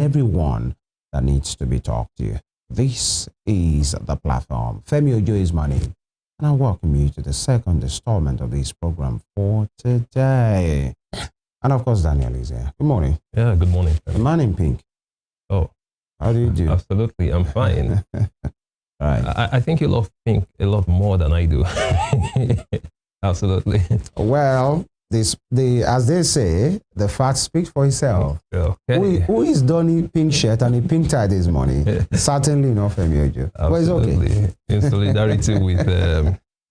everyone that needs to be talked to. This is the platform. Femi Ojo is my name, and I welcome you to the second installment of this program for today. And of course, Daniel is here. Good morning. Yeah, good morning. The man in pink. Oh, how do you do? Absolutely, I'm fine. Right. I think you love pink a lot more than I do. Absolutely. Well, as they say, the fact speaks for itself. Okay. Who is donning pink shirt and a pink tie this morning? Certainly not Femi Ojo. But it's okay. In solidarity with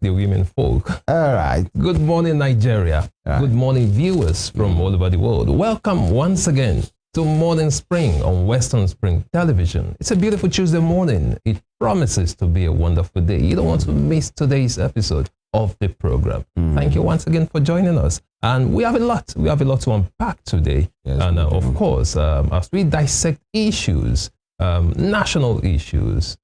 the women folk. All right. Good morning, Nigeria. Right. Good morning, viewers from all over the world. Welcome once again to Morning Spring on Western Spring Television. It's a beautiful Tuesday morning. It promises to be a wonderful day. You don't want to miss today's episode of the program. Thank you once again for joining us. And we have a lot to unpack today. Yes, and of course, as we dissect issues, national issues,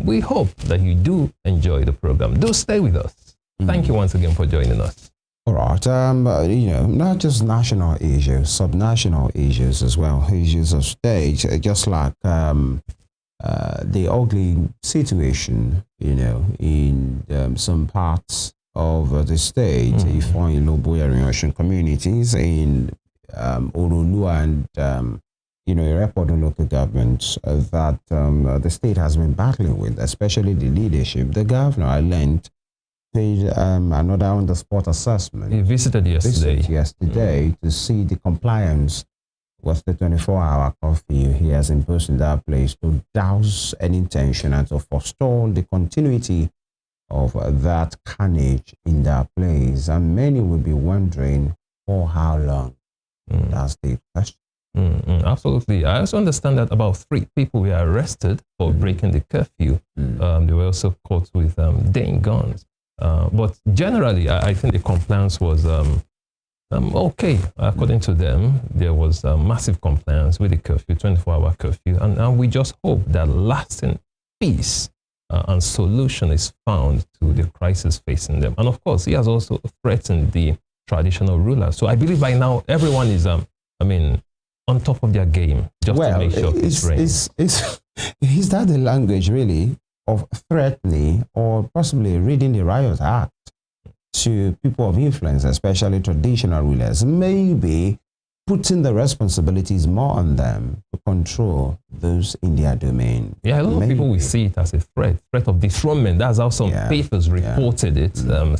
we hope that you do enjoy the program. Do stay with us. Thank you once again for joining us. All right. Not just national issues, subnational issues as well, issues of state, just like the ugly situation, in some parts of the state, Ifon, Ilobo, Ocean communities in Orolu and Irepodo local governments that the state has been battling with, especially the leadership. The governor, I learned, paid another on-the-spot assessment. He visited yesterday. To see the compliance with the 24-hour curfew he has imposed in that place, to douse any tension and to forestall the continuity of that carnage in that place. And many will be wondering for how long. That's the question. Absolutely. I also understand that about 3 people were arrested for breaking the curfew. They were also caught with dang guns. But generally, I think the compliance was okay. According to them, there was massive compliance with the curfew, 24-hour curfew. And we just hope that lasting peace and solution is found to the crisis facing them. And of course, he has also threatened the traditional rulers. So I believe by now, everyone is, on top of their game, just to make sure it's reigns. Is that the language, really, of threatening or possibly reading the Riot Act to people of influence, especially traditional rulers, maybe putting the responsibilities more on them to control those in their domain? Yeah, a lot of people will see it as a threat of dethronement. That's how some papers reported it,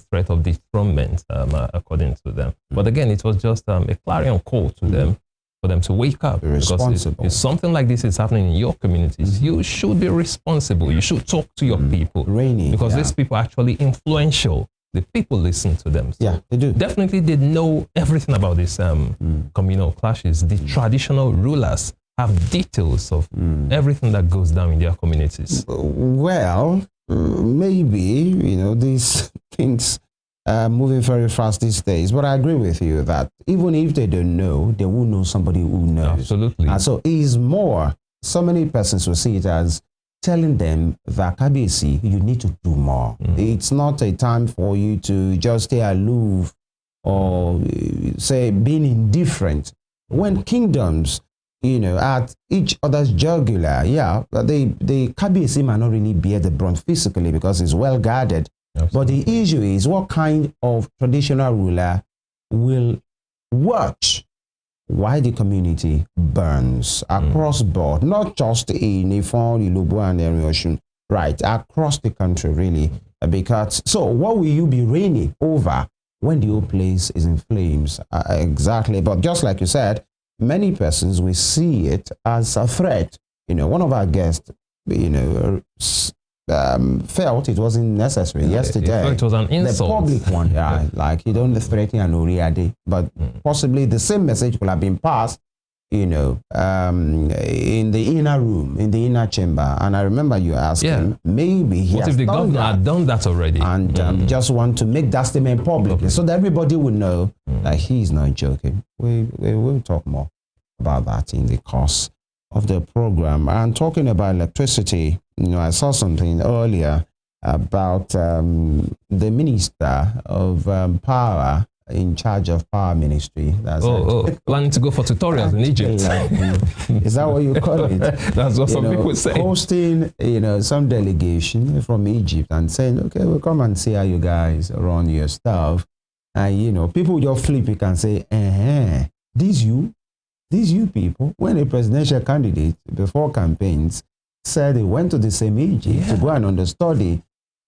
threat of dethronement, according to them. But again, it was just a clarion call to them, for them to wake up. Because if something like this is happening in your communities, you should be responsible. You should talk to your people. Because these people are actually influential. The people listen to them. So yeah, they do. Definitely they know everything about these communal clashes. The traditional rulers have details of everything that goes down in their communities. Well, maybe, these things moving very fast these days. But I agree with you that even if they don't know, they will know somebody who knows. Absolutely. And so it's more, so many persons will see it as telling them that, Kabisi, you need to do more. It's not a time for you to just stay aloof or say being indifferent. When kingdoms, at each other's jugular, the Kabisi might not really bear the brunt physically because it's well guarded. Absolutely. But the issue is, what kind of traditional ruler will watch why the community burns across board, not just in Ifon, Ilobo, and Ocean, right, across the country, really. Because, so what will you be reigning over when the whole place is in flames? Exactly. But just like you said, many persons will see it as a threat. One of our guests, felt it wasn't necessary yesterday. It was an insult. The public one, like you don't threaten an Oriade, but possibly the same message could have been passed, in the inner room, in the inner chamber. And I remember you asking, maybe he what has if the governor had done that already? And just want to make that statement publicly so that everybody will know that he's not joking. We will talk more about that in the course of the program. And talking about electricity, I saw something earlier about the Minister of Power in charge of power ministry. That's planning to go for tutorials in Egypt. Is that what you call it? That's what some people say. Hosting, some delegation from Egypt and saying, okay, we'll come and see how you guys run your stuff. And, people just flip it and say, these you people, when a presidential candidate before campaigns said they went to the same Egypt to go and understudy,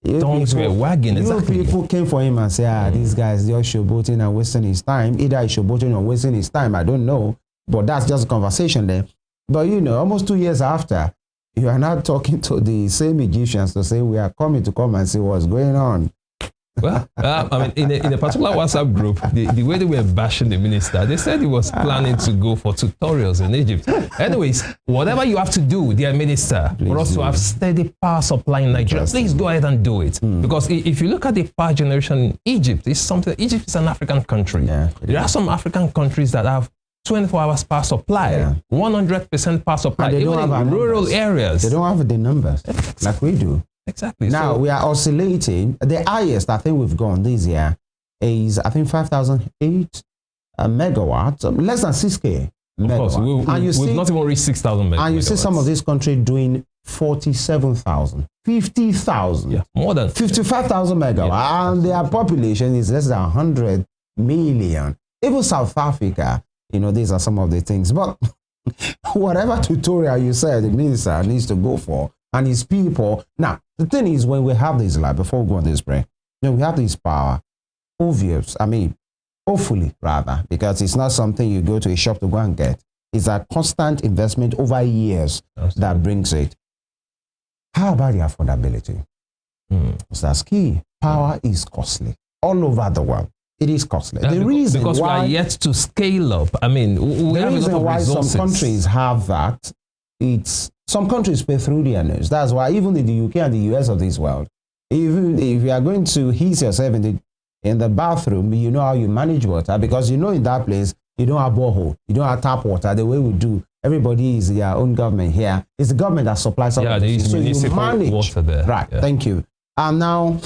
Tongues were wagging, exactly. People came for him and said, these guys, they're showboating and wasting his time. Either he's showboating or wasting his time, I don't know. But that's just a conversation there. But, almost 2 years after, you are now talking to the same Egyptians to say, we are coming to come and see what's going on. Well, I mean, in a particular WhatsApp group, the way they were bashing the minister, they said he was planning to go for tutorials in Egypt. Anyways, whatever you have to do, dear minister, for us to have steady power supply in Nigeria, please go ahead and do it. Because if you look at the power generation in Egypt, Egypt is an African country. Yeah, there are some African countries that have 24 hours power supply, 100% power supply, even in rural areas. They don't have the numbers like we do. Exactly. Now we are oscillating. The highest I think we've gone this year is 5,008 megawatts, less than 6K. Of course, we've not even reached 6,000 megawatts. And you see some of this country doing 47,000, 50,000, more than 55,000 megawatts, and their population is less than 100 million. Even South Africa, these are some of the things. But whatever tutorial you said the minister needs to go for, and his people. Now, the thing is, when we have this, before we go on this break, we have this power, hopefully, rather, because it's not something you go to a shop to go and get. It's a constant investment over years that brings it. How about the affordability? That's key. Power is costly all over the world. It is costly. The reason because we are yet to scale up. We have a lot of resources. Some countries have that, some countries pay through their nose. That's why even in the UK and the US of this world, even if you are going to heat yourself in the bathroom, you know how you manage water, because in that place you don't have borehole, you don't have tap water the way we do. Everybody is their own government here. It's the government that supplies all of this. So you manage water there. Right. Yeah. Thank you. And now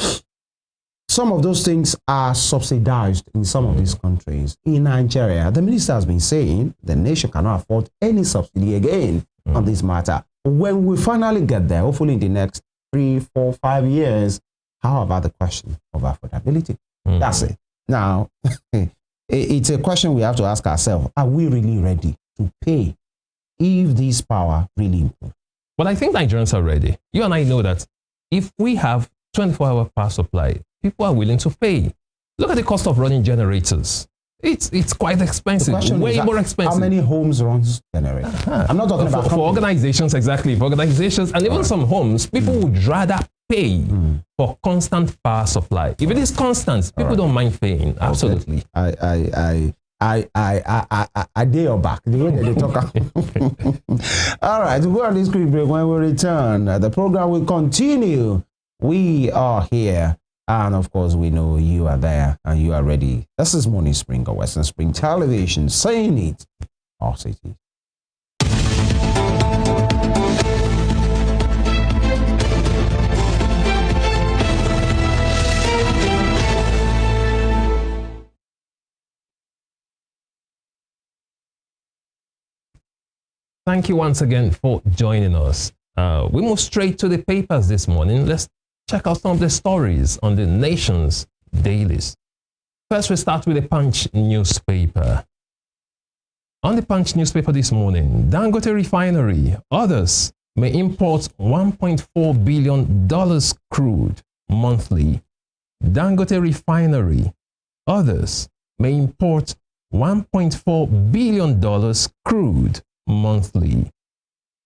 some of those things are subsidized in some of these countries. In Nigeria, the minister has been saying the nation cannot afford any subsidy again on this matter. When we finally get there, hopefully in the next 3, 4, 5 years, how about the question of affordability? That's it. Now, it's a question we have to ask ourselves. Are we really ready to pay if this power really improves? Well, I think Nigerians are ready. You and I know that if we have 24-hour power supply, people are willing to pay. Look at the cost of running generators. It's quite expensive, way more expensive. How many homes runs generator? I'm not talking about for organizations, exactly. For organizations and even some homes, people would rather pay for constant power supply. If it is constant, people don't mind paying. Absolutely. I dare your back. The way that they talk. All right, we'll go on this quick break. When we return, the program will continue. We are here. And of course, we know you are there and you are ready. This is Morning Spring or Western Spring Television, saying it or say it. Thank you once again for joining us. We move straight to the papers this morning. Let's check out some of the stories on the nation's dailies. First, we start with the Punch newspaper. On the Punch newspaper this morning, Dangote Refinery, others may import $1.4 billion crude monthly. Dangote Refinery, others may import $1.4 billion crude monthly.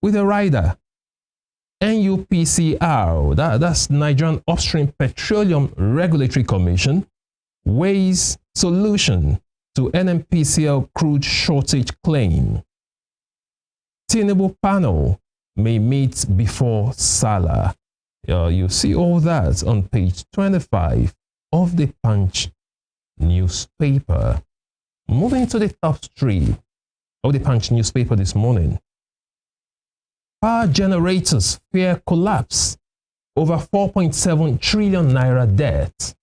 With a rider, NUPCR, that's Nigerian Upstream Petroleum Regulatory Commission, weighs solution to NNPCL crude shortage claim. Tinubu panel may meet before Salah. You see all that on page 25 of the Punch newspaper. Moving to the top strip of the Punch newspaper this morning. Power generators fear collapse over 4.7 trillion naira debt.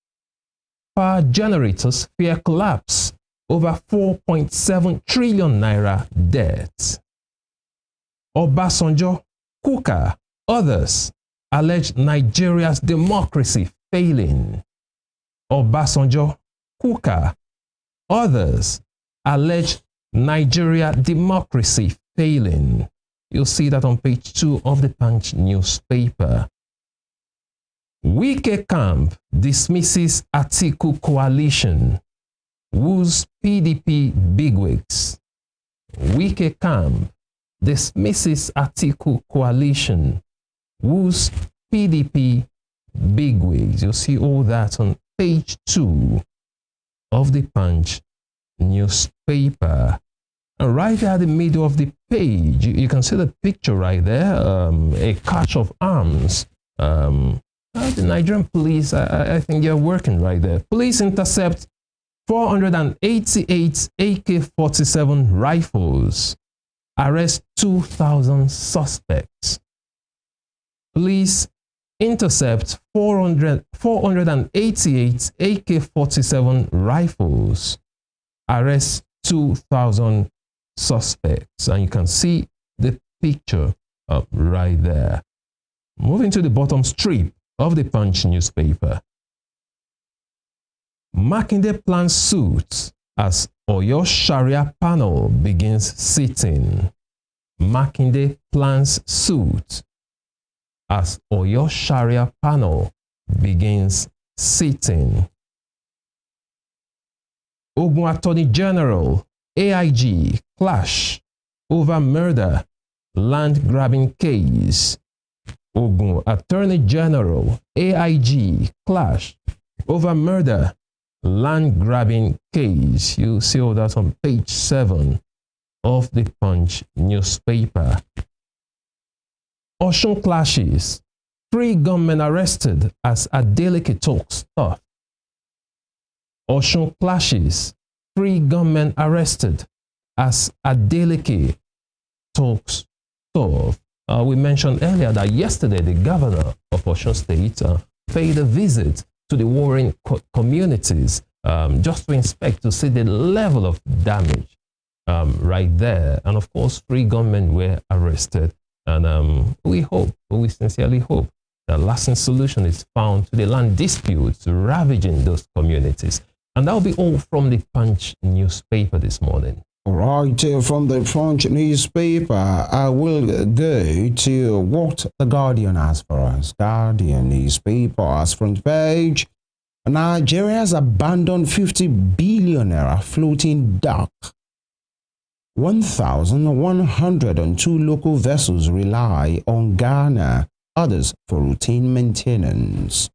power generators fear collapse over 4.7 trillion naira debt. Obasanjo, Kuka, others allege Nigeria's democracy failing. Obasanjo, Kuka, others allege Nigeria democracy failing. You'll see that on page 2 of the Punch newspaper. Wike camp dismisses Atiku coalition, woos PDP bigwigs. Wike camp dismisses Atiku coalition, woos PDP bigwigs. You'll see all that on page 2 of the Punch newspaper. And right there at the middle of the page, you can see the picture right there, a catch of arms. The Nigerian police, I think they're working right there. Police intercept 488 AK-47 rifles, arrest 2,000 suspects. Police intercept 488 AK-47 rifles, arrest 2,000 suspects. And you can see the picture right there. Moving to the bottom strip of the Punch newspaper. Makinde plans suit as Oyo Sharia panel begins sitting. Makinde plans suit as Oyo Sharia panel begins sitting. Ogun Attorney General, AIG clash over murder, land grabbing case. Ogun Attorney General, AIG clash over murder, land grabbing case. You see all that on page 7 of the Punch newspaper. Osun clashes, 3 gunmen arrested as Adeleke talks tough. Osun clashes, 3 gunmen arrested as Adeleke talks tough. We mentioned earlier that yesterday the governor of Osun State paid a visit to the warring communities just to inspect to see the level of damage right there. And of course, 3 gunmen were arrested. And we sincerely hope that a lasting solution is found to the land disputes ravaging those communities. And that will be all from the Punch newspaper this morning. All right, from the Punch newspaper, I will go to what the Guardian has for us. Guardian newspaper has front page. Nigeria's abandoned 50 billion naira floating dock. 1,102 local vessels rely on Ghana, others for routine maintenance.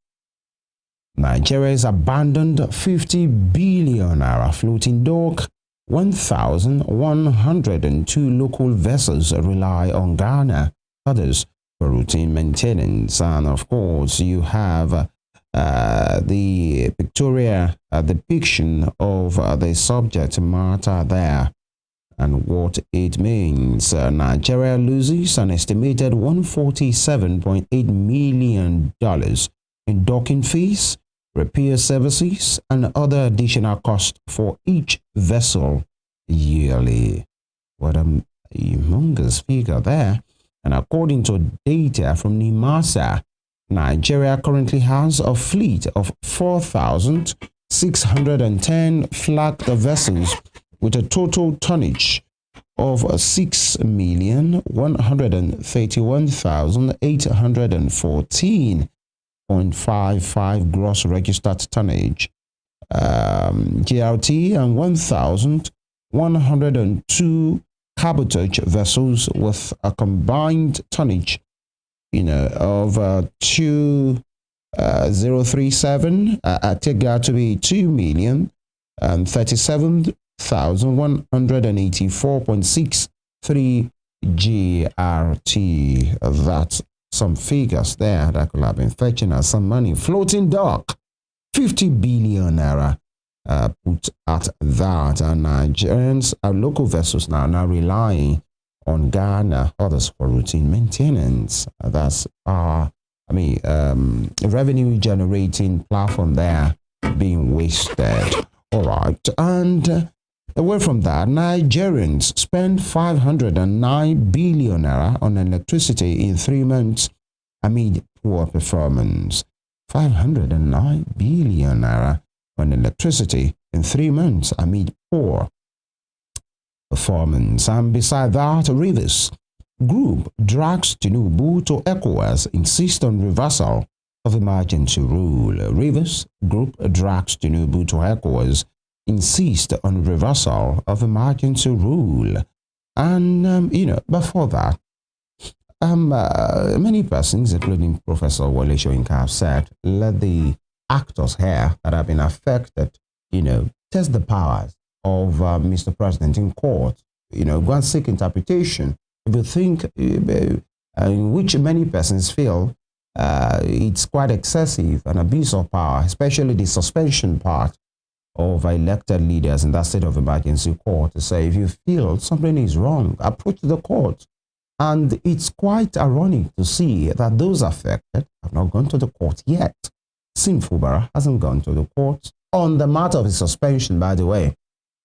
Nigeria's abandoned 50 billion naira floating dock. 1,102 local vessels rely on Ghana, others for routine maintenance. And of course, you have the pictorial depiction of the subject matter there and what it means. Nigeria loses an estimated $147.8 million in docking fees, repair services, and other additional costs for each vessel yearly. What a humongous figure there. And according to data from NIMASA, Nigeria currently has a fleet of 4,610 flagged vessels with a total tonnage of 6,131,814.55 gross registered tonnage, GRT, and 1,102 cabotage vessels with a combined tonnage, of 2,037. I take that to be 2,037,184.63 GRT. That's some figures there that could have been fetching us some money. Floating dock, 50 billion naira put at that. And Nigerians, our local vessels now relying on Ghana, others for routine maintenance. That's our, revenue generating platform there being wasted. All right. And away from that, Nigerians spend 509 billion naira on electricity in 3 months amid poor performance. 509 billion naira on electricity in 3 months amid poor performance. And beside that, Rivers Group drags Tinubu to ECOWAS, insist on reversal of emergency rule. Rivers Group drags Tinubu to ECOWAS, insist on reversal of emergency rule. And, before that, many persons, including Professor Wole Soyinka, have said, let the actors here that have been affected, test the powers of Mr. President in court, go and seek interpretation. If you think, in which many persons feel it's quite excessive, an abuse of power, especially the suspension part of elected leaders in that state of emergency court, to say, if you feel something is wrong, approach the court. And it's quite ironic to see that those affected have not gone to the court yet. Sim Fubara hasn't gone to the court on the matter of his suspension, by the way.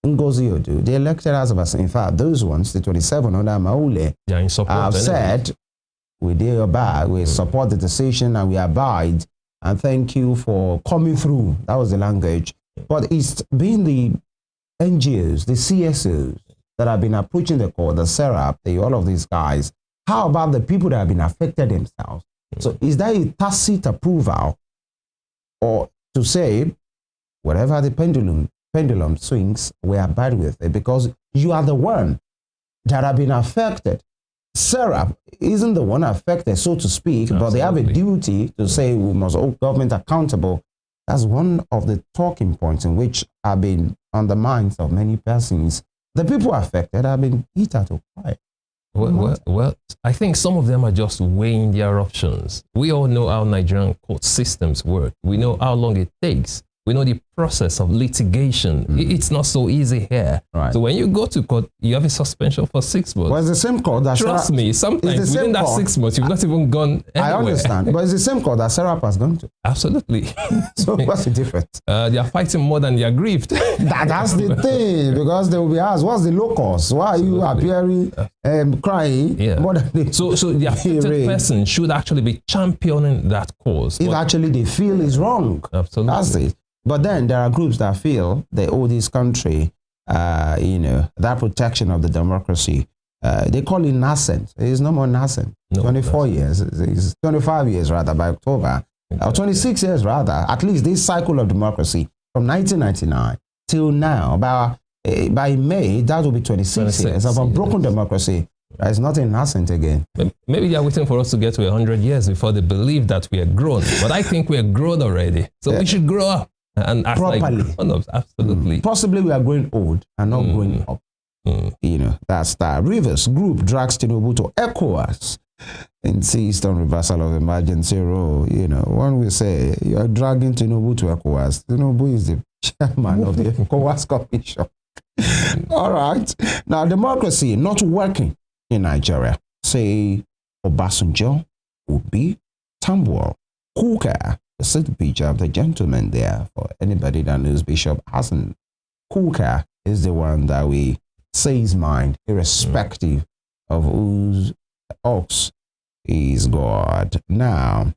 Ngozi Odu, the elected as of us, in fact, those ones, the 27 under Maule, have said, we we support the decision and we abide, and thank you for coming through. That was the language. But it's been the NGOs, the CSOs that have been approaching the court, the SERAP, all of these guys. How about the people that have been affected themselves? So is that a tacit approval, or to say, whatever the pendulum swings, we abide with it because you are the one that have been affected. SERAP isn't the one affected, so to speak, Absolutely. But they have a duty to say we must hold government accountable. That's one of the talking points in which have been on the minds of many persons. The people affected have been eaten to quiet. Well, I think some of them are just weighing their options. We all know how Nigerian court systems work. We know how long it takes. We know the process of litigation. It's not so easy here. Right. So when you go to court, you have a suspension for 6 months. Well, it's the same court that Trust me, sometimes within that 6 months, you've not even gone anywhere. I understand, but it's the same court that SERAP has gone to. Absolutely. So what's the difference? They are fighting more than they are grieved. That's the thing, because they will be asked, what's the low cost? Why are you appearing crying? Yeah. More than so the affected person should actually be championing that cause. If actually they feel is wrong. Absolutely. That's it. But then there are groups that feel they owe this country, that protection of the democracy. They call it nascent. It is no more nascent. No, 24 years. It's 25 years rather by October. Or 26 years rather. At least this cycle of democracy from 1999 till now. By May, that will be 26 years of unbroken democracy. It's nothing nascent again. Maybe they are waiting for us to get to 100 years before they believe that we are grown. But I think we are grown already. So we should grow up. And properly. Like, absolutely. Possibly we are growing old and not growing up. That's that. Rivers Group drags Tinubu to ECOWAS, insist on reversal of emergency rule. When we say you are dragging Tinubu to ECOWAS, Tinubu is the chairman of the ECOWAS Commission. All right. Now, democracy not working in Nigeria. Say Obasanjo, Obi, Tambuwal, Kuka. See the picture of the gentleman there for anybody that knows Bishop Hassan. Kuka is the one that we say his mind, irrespective of whose ox is God. Now,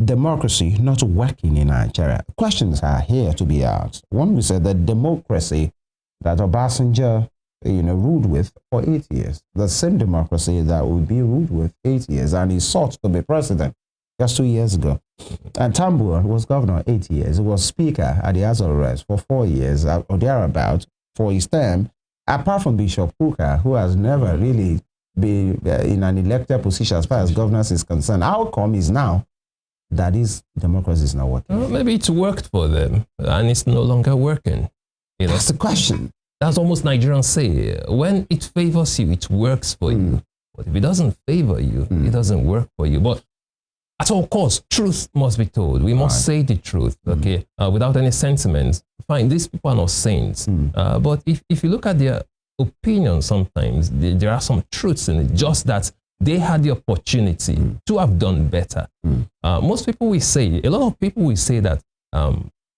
democracy not working in Nigeria. Questions are here to be asked. One, we said that democracy that Obasanjo, ruled with for 8 years, the same democracy that would be ruled with 8 years, and he sought to be president just 2 years ago. And Tambuwal was governor 8 years. He was speaker at the House of Reps for 4 years or thereabout for his term. Apart from Bishop Kuka, who has never really been in an elected position as far as governance is concerned, how come is now that this democracy is not working? Well, maybe it's worked for them and it's no longer working. That's the question. That's almost Nigerians say. When it favors you, it works for you. But if it doesn't favor you, it doesn't work for you. But at all costs, truth must be told. We must say the truth, okay, without any sentiments. Fine, these people are not saints. But if you look at their opinions, sometimes there are some truths in it, just that they had the opportunity to have done better. Most people will say, a lot of people will say that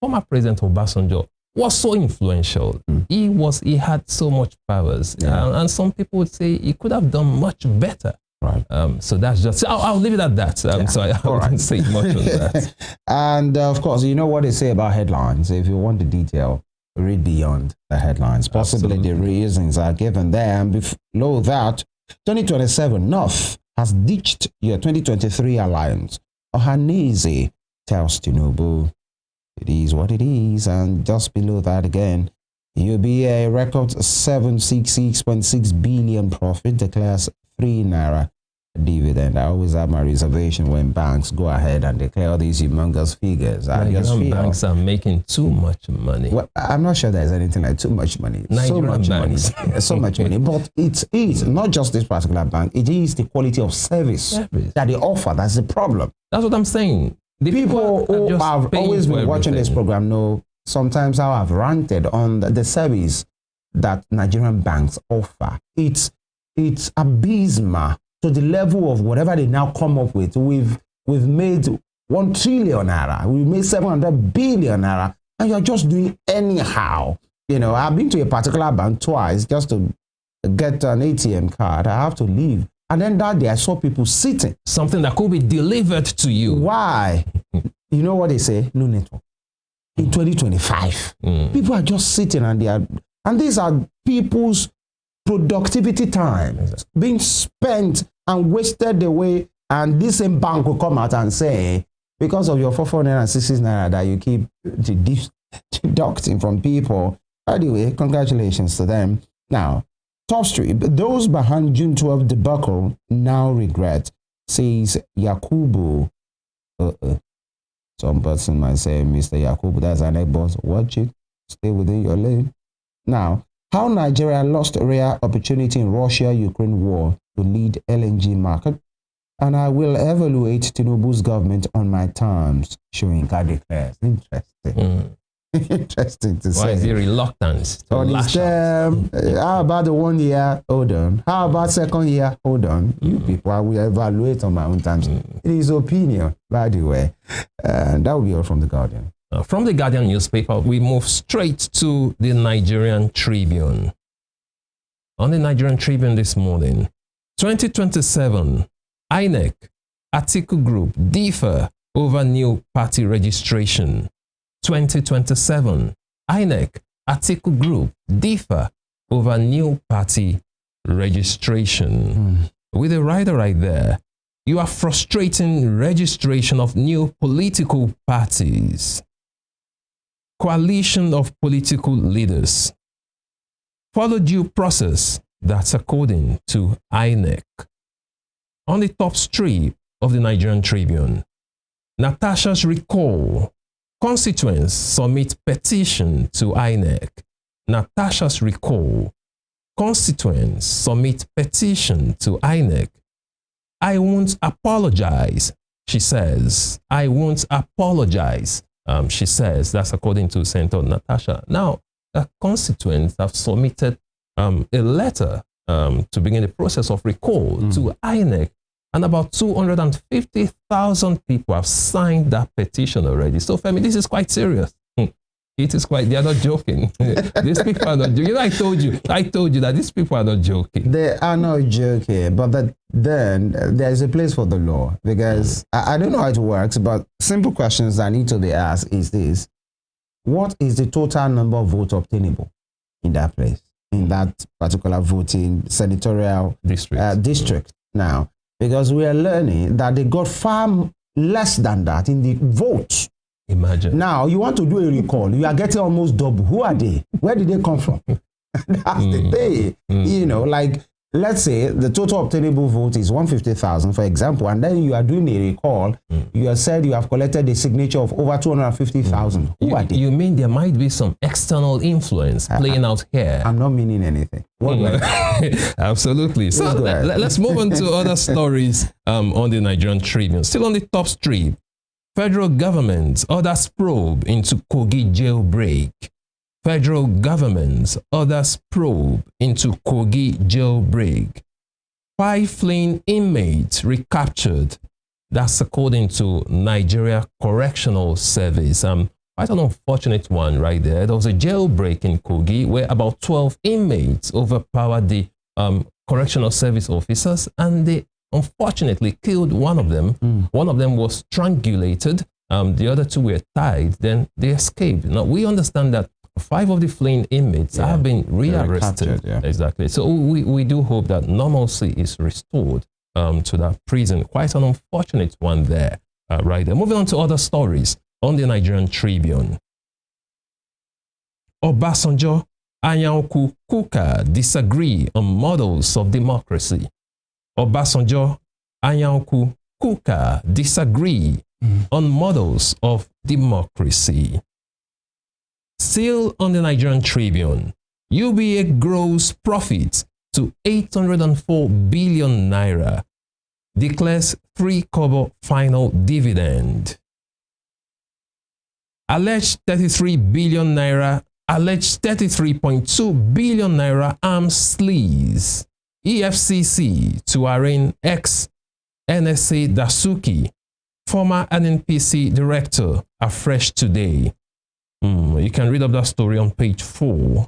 former President Obasanjo was so influential. He had so much powers. And some people would say he could have done much better. Right. So that's just, I'll leave it at that. So I wouldn't say much on that. And of course, you know what they say about headlines. If you want the detail, read beyond the headlines. Possibly the reasons are given there. And below that, 2027, North has ditched your 2023 alliance. Ohanaeze tells Tinubu, it is what it is. And just below that again, UBA record 766.6 billion profit, declares 3 naira dividend. I always have my reservation when banks go ahead and declare these humongous figures. I just feel banks are making too much money. Well, I'm not sure there's anything like too much money. So much money. So much money. But it is not just this particular bank. It is the quality of service that they offer. That's the problem. That's what I'm saying. The people who have always been watching this program know sometimes how I've ranted on the service that Nigerian banks offer. It's abysmal to the level of whatever they now come up with. We've made 1 trillion naira. We've made 700 billion naira, and you're just doing anyhow. You know, I've been to a particular bank twice just to get an ATM card. I have to leave. And then that day I saw people sitting. Something that could be delivered to you. Why? You know what they say? No network. In 2025, people are just sitting and these are people's productivity time being spent and wasted away. And this same bank will come out and say, because of your 460 naira that you keep deducting from people. Anyway, congratulations to them. Now, top street, those behind June 12 debacle now regret, says Yakubu. Some person might say, Mr. Yakubu, that's an egg boss. Watch it. Stay within your lane. Now, how Nigeria lost a rare opportunity in Russia-Ukraine war to lead LNG market. And I will evaluate Tinubu's government on my terms, showing God declares. Interesting. Interesting to say. Why is he reluctant to lash out? How about the 1 year? Hold on. How about 2nd year? Hold on. You people, I will evaluate on my own terms. It is opinion, by the way. That will be all from The Guardian. From The Guardian newspaper, we move straight to the Nigerian Tribune. On the Nigerian Tribune this morning, 2027, INEC, Atiku Group differ over new party registration. 2027, INEC, Atiku Group differ over new party registration. With a rider right there, you are frustrating registration of new political parties. Coalition of political leaders. Follow due process, that's according to INEC. On the top strip of the Nigerian Tribune, Natasha's recall. Constituents submit petition to INEC. Natasha's recall. Constituents submit petition to INEC. I won't apologize, she says. I won't apologize, she says. That's according to Senator Natasha. Now, constituents have submitted a letter to begin the process of recall to INEC. And about 250,000 people have signed that petition already. So, Femi, this is quite serious. It is quite, they are not joking. These people are not joking. You know, I told you that these people are not joking. They are not joking, but then there is a place for the law, because I don't know how it works, but simple questions that need to be asked is this: what is the total number of votes obtainable in that place, in that particular voting senatorial district now? Because we are learning that they got far less than that in the votes. Imagine. Now, you want to do a recall, you are getting almost double. Who are they? Where did they come from? That's the thing. You know, like, let's say the total obtainable vote is 150,000, for example, and then you are doing a recall. You have said you have collected the signature of over 250,000. Who are they? You mean there might be some external influence playing out here? I'm not meaning anything. Absolutely. So let's move on to other stories on the Nigerian Tribune. Still on the top strip, federal government orders probe into Kogi jailbreak. Federal government orders probe into Kogi jailbreak. 5 fleeing inmates recaptured. That's according to Nigeria Correctional Service. quite an unfortunate one right there. There was a jailbreak in Kogi where about 12 inmates overpowered the correctional service officers, and they unfortunately killed one of them. One of them was strangulated. The other two were tied. Then they escaped. Now, we understand that 5 of the fleeing inmates have been rearrested. Exactly. So we do hope that normalcy is restored to that prison. Quite an unfortunate one there, right there. Moving on to other stories on the Nigerian Tribune. Obasanjo, Anyanwu, Kuka disagree on models of democracy. Obasanjo, Anyanwu, Kuka disagree on models of democracy. Still on the Nigerian Tribune, UBA grows profit to 804 billion naira, declares 3 kobo final dividend. Alleged 33 billion naira, alleged 33.2 billion naira arms sleaze. EFCC to arraign ex-NSA Dasuki, former NNPC director, afresh today. You can read up that story on page 4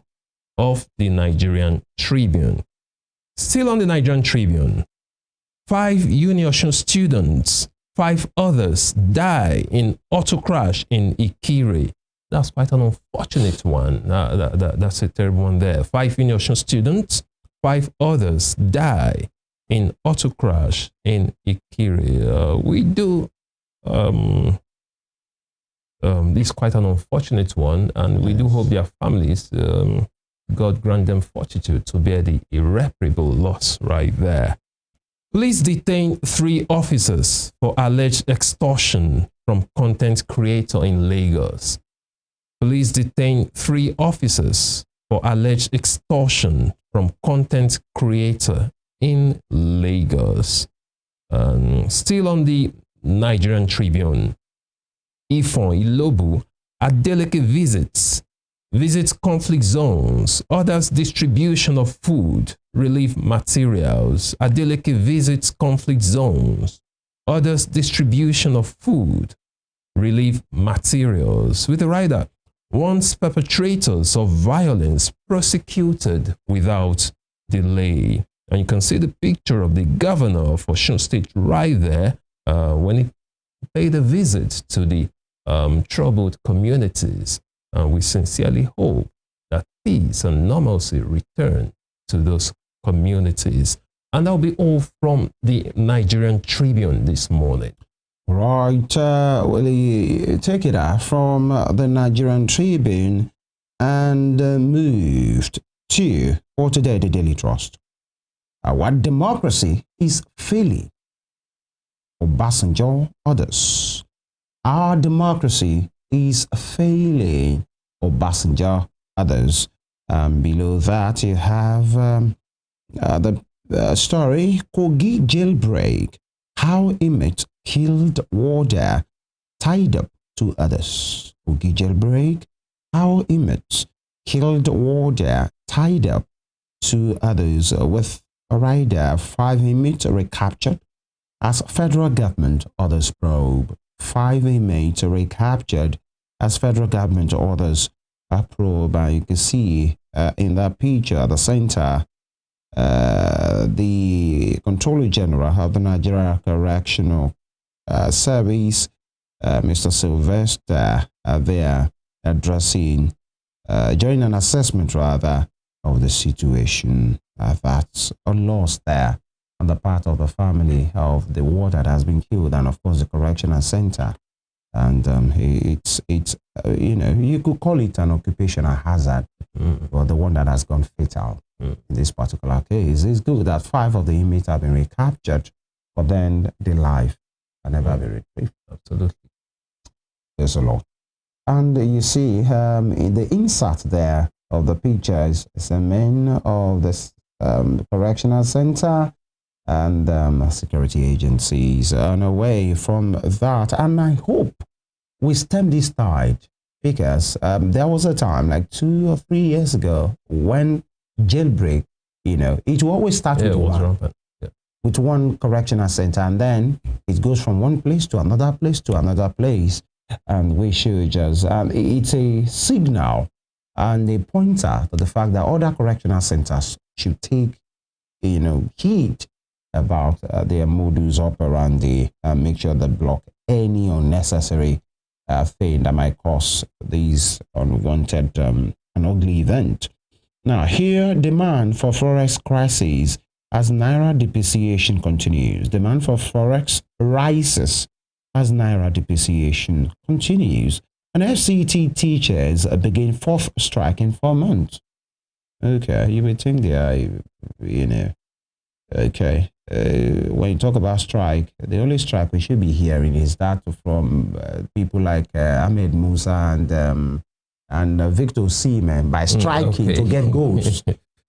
of the Nigerian Tribune. Still on the Nigerian Tribune, 5 Uniosun students, 5 others die in auto crash in Ikire. That's quite an unfortunate one. That's a terrible one there. 5 Uniosun students, 5 others die in auto crash in Ikire. We do this is quite an unfortunate one, and we do hope their families, God grant them fortitude to bear the irreparable loss right there. Police detain 3 officers for alleged extortion from content creator in Lagos. Police detain 3 officers for alleged extortion from content creator in Lagos. Still on the Nigerian Tribune, Ifon Ilobu, Adeleke visits conflict zones, orders distribution of food, relief materials. Adeleke visits conflict zones, orders distribution of food, relief materials. With the rider, wants perpetrators of violence prosecuted without delay. And you can see the picture of the governor of Osun State right there when he paid a visit to the troubled communities. And we sincerely hope that peace and normalcy return to those communities. And that'll be all from the Nigerian Tribune this morning. Right, we'll take it out from the Nigerian Tribune and moved to, for today, the Daily Trust. What democracy is failing? Obasanjo, others. Our democracy is failing. Obasanjo, others. Below that, you have the story, Kogi jailbreak, how inmates killed warder tied up to others. Kogi jailbreak, how inmates killed warder tied up to others. With a rider, 5 inmates recaptured as federal government orders probe. 5 inmates recaptured as federal government orders probe. And you can see in that picture at the center, the Controller General of the Nigeria Correctional Service, Mr. Sylvester, there addressing, during an assessment rather, of the situation. That's a loss there on the part of the family of the warder that has been killed, and of course the correctional center. And it's you know, you could call it an occupational hazard, but the one that has gone fatal in this particular case. It's good that 5 of the inmates have been recaptured, but then the life can never be retrieved. Absolutely. There's a lot. And you see in the insert there of the pictures is a man of this correctional center and security agencies. And away from that, and I hope we stem this tide, because there was a time like 2 or 3 years ago when jailbreak, you know, it will always start with one correctional center, and then it goes from one place to another place to another place. and we should just, it's a signal and a pointer to the fact that other correctional centers should take, heed about their modus operandi and make sure they block any unnecessary thing that might cause these unwanted and ugly event. Now, here, demand for forex crises as Naira depreciation continues. Demand for forex rises as Naira depreciation continues. And FCT teachers begin fourth strike in 4 months. Okay, you would think they are, okay. When you talk about strike, the only strike we should be hearing is that from people like Ahmed Musa and Victor Osimhen by striking to get goals.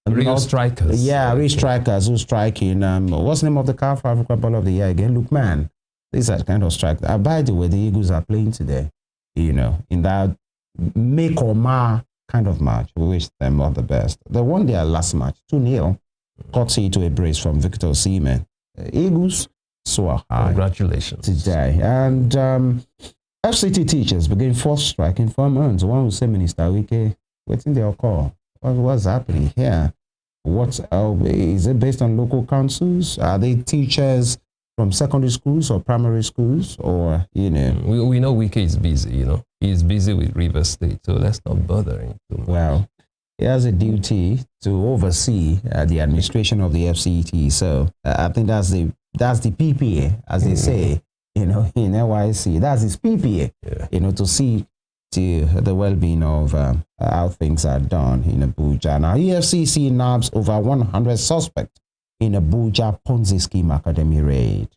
Real strikers. Yeah, real strikers who striking. What's the name of the CAF Africa Ball of the Year again? Look, man, these are kind of strike. By the way, the Eagles are playing today, in that make or mar kind of match. We wish them all the best. They won their last match 2-0. Courtesy to a brace from Victor Osimhen. Eagles soar high. Congratulations. Today. And FCT teachers begin fourth strike in 4 months. One will say, Minister Wike, what's in their call? What's happening here? Is it based on local councils? Are they teachers from secondary schools or primary schools? Or, We know Wike is busy, He's busy with River State, so let's not bother him too much. Well, he has a duty to oversee the administration of the FCT. So I think that's the PPA, as they say, in NYC. That's his PPA, to see to the well-being of how things are done in Abuja. Now, EFCC nabs over 100 suspects in Abuja Ponzi scheme academy raid.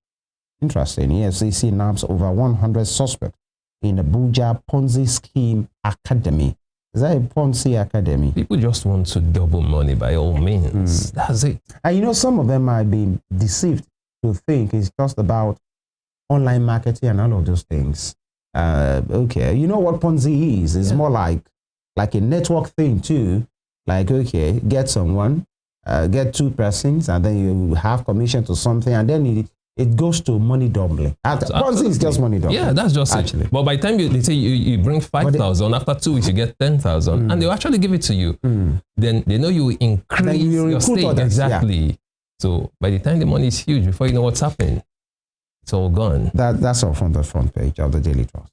Interesting. EFCC nabs over 100 suspects in Abuja Ponzi scheme academy. Is that a Ponzi academy? People just want to double money by all means. That's it. And some of them might be deceived to think it's just about online marketing and all of those things. Okay, you know what Ponzi is? It's more like a network thing too. Like, okay, get someone, get 2 persons, and then you have commission to something, and then it goes to money doubling. Ponzi is just money doubling. Yeah, that's just actually. But by the time they say you bring 5,000, after 2 weeks you get 10,000, and they'll actually give it to you. Then they know you increase your stake. Others, exactly. Yeah. So by the time the money is huge, before you know what's happening, it's all gone. That's all from the front page of the Daily Trust.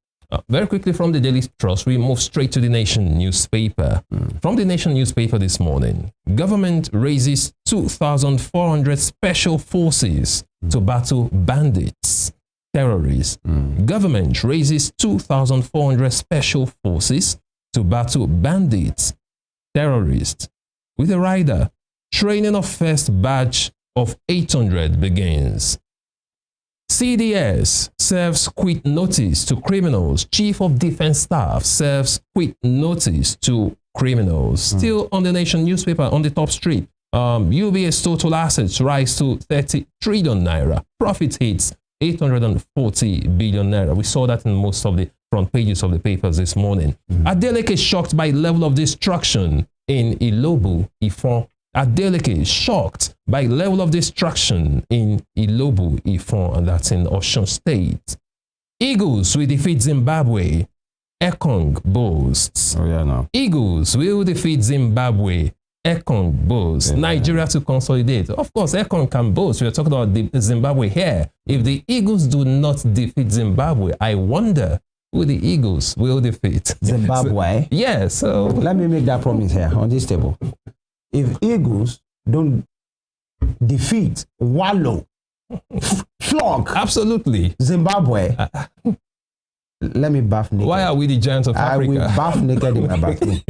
Very quickly from the Daily Trust, we move straight to the Nation newspaper. From the Nation newspaper this morning, government raises 2,400 special forces to battle bandits, terrorists. Government raises 2,400 special forces to battle bandits, terrorists. With a rider, training of first batch of 800 begins. CDS serves quit notice to criminals. Chief of Defense Staff serves quit notice to criminals. Still on the Nation newspaper, on the top strip, UBS total assets rise to 30 trillion naira. Profit hits 840 billion naira. We saw that in most of the front pages of the papers this morning. Adeleke is shocked by level of destruction in Ilobu, Ifon. Adeleke is shocked by level of destruction in Ilobu, Ifon, and that's in Osun State. Eagles will defeat Zimbabwe. Ekong boasts. Eagles will defeat Zimbabwe. Ekong boasts. Nigeria to consolidate. Of course, Ekong can boast. We're talking about the Zimbabwe here. If the Eagles do not defeat Zimbabwe, I wonder who the Eagles will defeat. Zimbabwe? So let me make that promise here on this table. If Eagles don't defeat, wallow, flog, absolutely, Zimbabwe, let me bath naked. Why are we the giants of Africa? I will bath naked in my bathroom.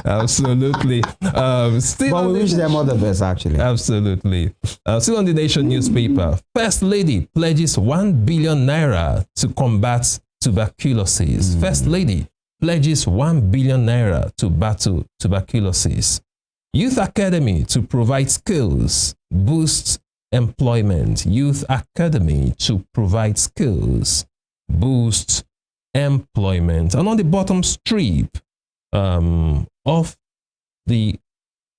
Absolutely. But we wish them all the best, actually. Absolutely. Still on the Nation newspaper, First Lady pledges 1 billion naira to combat tuberculosis. First Lady pledges 1 billion naira to battle tuberculosis. Youth Academy to provide skills, boost employment. Youth Academy to provide skills, boost employment. And on the bottom strip of the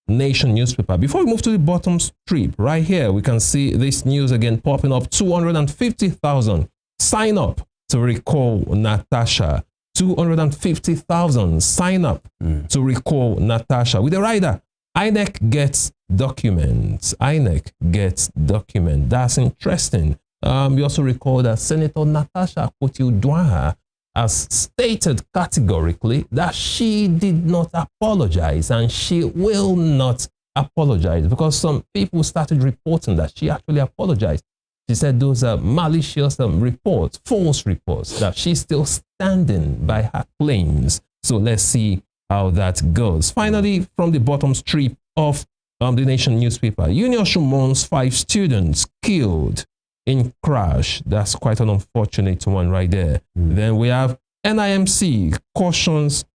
Nation newspaper, before we move to the bottom strip, right here, we can see this news again popping up. 250,000 sign up to recall Natasha. 250,000 sign up to recall Natasha. With the rider, INEC gets documents. INEC gets document. That's interesting. We also recall that Senator Natasha Akpoti-Uduaghan has stated categorically that she did not apologize and she will not apologize, because some people started reporting that she actually apologized. She said those are malicious reports, false reports, that she's still standing by her claims. So let's see how that goes. Finally, from the bottom strip of the Nation newspaper, Union mourns 5 students killed in crash. That's quite an unfortunate one right there. Then we have NIMC cautions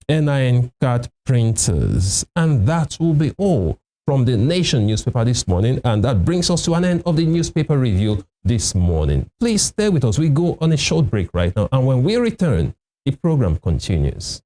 NIN card printers. And that will be all from the Nation newspaper this morning. And that brings us to an end of the newspaper review this morning. Please stay with us. We go on a short break right now. And when we return, the program continues.